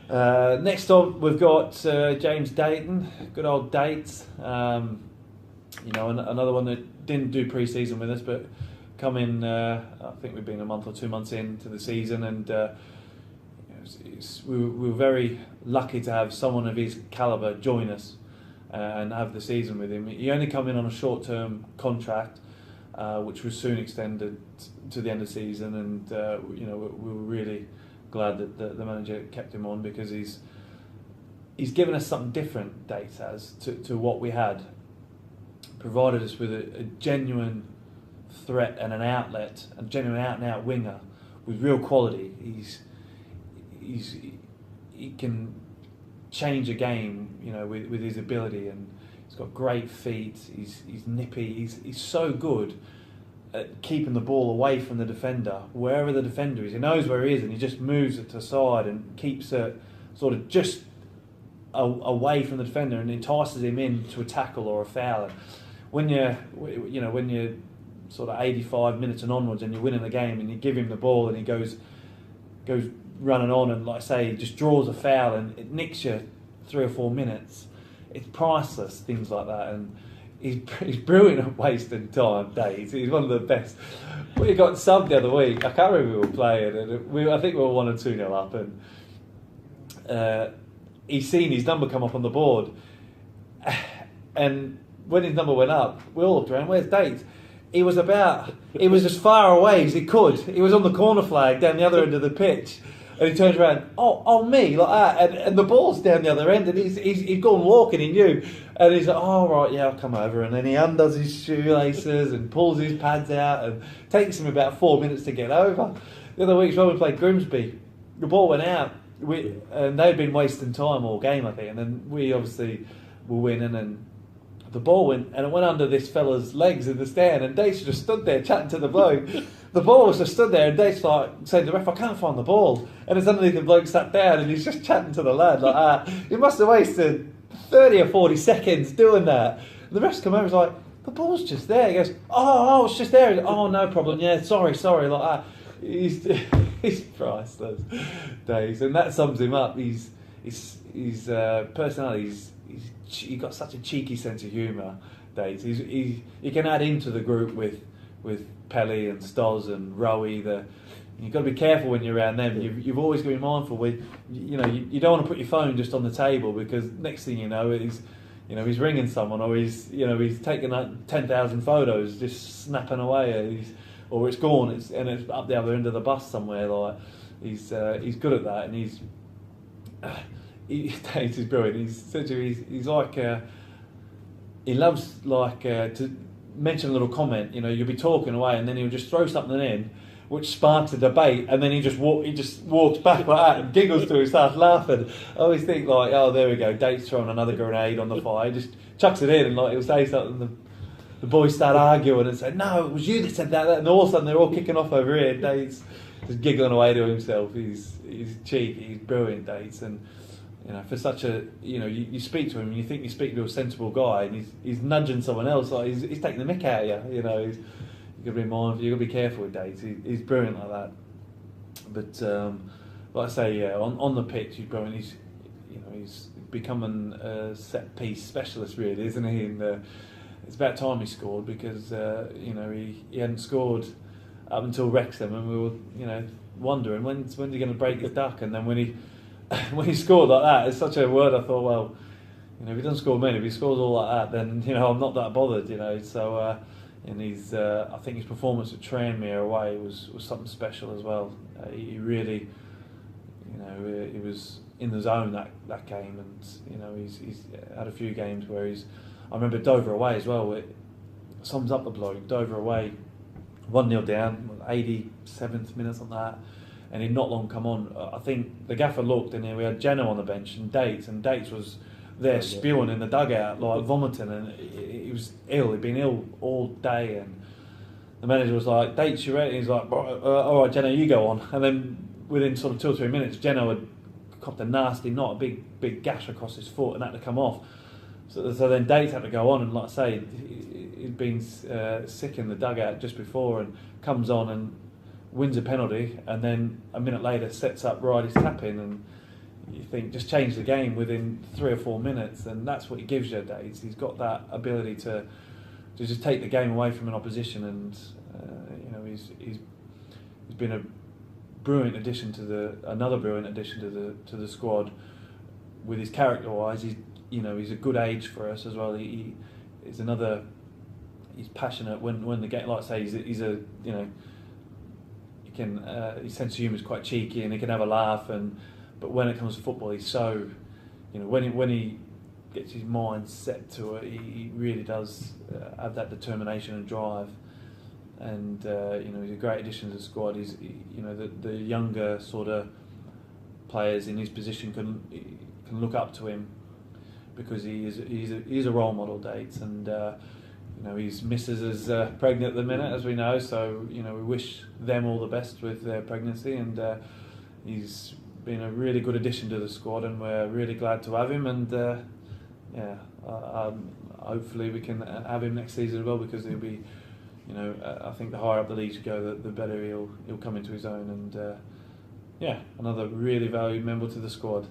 Next up, we've got James Dayton, good old Dates. Another one that didn't do pre-season with us, but come in. I think we've been a month or 2 months into the season, and we were very lucky to have someone of his calibre join us and have the season with him. He only come in on a short-term contract, which was soon extended to the end of the season, and we were really glad that the manager kept him on, because he's given us something different, Dates has, to what we had. Provided us with a genuine threat and an outlet, a genuine out-and-out winger with real quality. He can change a game, with his ability, and he's got great feet. He's nippy. He's so good at keeping the ball away from the defender, wherever the defender is. He knows where he is, and he just moves it to the side and keeps it sort of just away from the defender, and entices him into a tackle or a foul. And when you're sort of 85 minutes and onwards, and you're winning the game, and you give him the ball, and he goes running on, and like I say, he just draws a foul, and it nicks you 3 or 4 minutes. It's priceless, things like that, and he's brilliant at wasting time, Dave. He's one of the best. We got subbed the other week. I can't remember who we were playing, and I think we were 1 or 2-0 up, and he's seen his number come up on the board, and when his number went up, we all looked around. Where's Date? He was as far away as he could. He was on the corner flag down the other end of the pitch. And he turns around, oh me, like that, and the ball's down the other end, and he's gone walking, he knew, and he's like, oh right, yeah, I'll come over, and then he undoes his shoelaces and pulls his pads out, and takes him about 4 minutes to get over. The other week when we played Grimsby, the ball went out, and they'd been wasting time all game, I think, and then we obviously were winning, and the ball went, and it went under this fella's legs in the stand, and Dace just stood there chatting to the bloke. The ball was just stood there, and Dace like saying to the ref, I can't find the ball, and it's underneath the bloke sat down, and he's just chatting to the lad like, he must have wasted 30 or 40 seconds doing that. And the ref's come over, he's like, the ball's just there. He goes, oh, it's just there. Goes, oh, no problem. Yeah, sorry, like that. He's priceless, Dace, and that sums him up. His personality. He's got such a cheeky sense of humour, Dace. He can add into the group with Pelly and Stoz and Rowie. You've got to be careful when you're around them. You've always got to be mindful. You don't want to put your phone just on the table, because next thing you know, he's ringing someone, or he's taking 10,000 photos, just snapping away. Or it's gone. It's up the other end of the bus somewhere. Like he's good at that, and he's brilliant. He's like he loves to mention a little comment. You'll be talking away, and then he'll just throw something in, which sparks a debate, and then he just walks back like that and giggles to himself, laughing. I always think like, oh, there we go, Date's throwing another grenade on the fire. He just chucks it in, and like he'll say something. The boys start arguing and say, no, it was you that said that, and all of a sudden they're all kicking off over here. Date's just giggling away to himself. He's cheeky, he's brilliant, Dates, and for such a, you speak to him and you think you speak to a sensible guy, and he's nudging someone else, like he's taking the mick out of you. You've got to be mindful, you've got to be careful with Dates. He's brilliant like that. But like I say, yeah, on the pitch he's brilliant. He's becoming a set piece specialist, really, isn't he? And it's about time he scored, because he hadn't scored up until Wrexham, and we were wondering when's he going to break his duck. And then when he scored like that, it's such a word. I thought, well, if he doesn't score many, if he scores all like that, then I'm not that bothered. So and I think his performance at Tranmere away was something special as well. He really, he was in the zone that game, and he's had a few games where I remember Dover away as well. It sums up the bloke. Dover away, 1-0 down, 87th minute on that, and he'd not long come on. I think the gaffer looked, and we had Jeno on the bench and Dates was there spewing in the dugout, like vomiting, and he was ill. He'd been ill all day, and the manager was like, Dates, you ready? And he's like, all right, Jeno, you go on. And then within sort of 2 or 3 minutes, Jeno had copped a nasty knot, a big gash across his foot, and had to come off. So then Dates had to go on, and like I say, he'd been sick in the dugout just before, and comes on and wins a penalty, and then a minute later sets up Riley's tap in, and you think just change the game within 3 or 4 minutes, and that's what he gives you, Dates. He's got that ability to just take the game away from an opposition, and he's been a brilliant addition to another brilliant addition to the squad. With his character wise, he's a good age for us as well. He's passionate when the game, like I say, he's a his sense of humour is quite cheeky, and he can have a laugh, but when it comes to football, he's so, when he gets his mind set to it, he really does have that determination and drive, and he's a great addition to the squad. The younger sort of players in his position can look up to him, because he's a role model, Dates, and his missus is pregnant at the minute, as we know, so we wish them all the best with their pregnancy, and he's been a really good addition to the squad, and we're really glad to have him, and hopefully we can have him next season as well, because he'll be, I think the higher up the leagues you go, the better he'll come into his own, and another really valued member to the squad.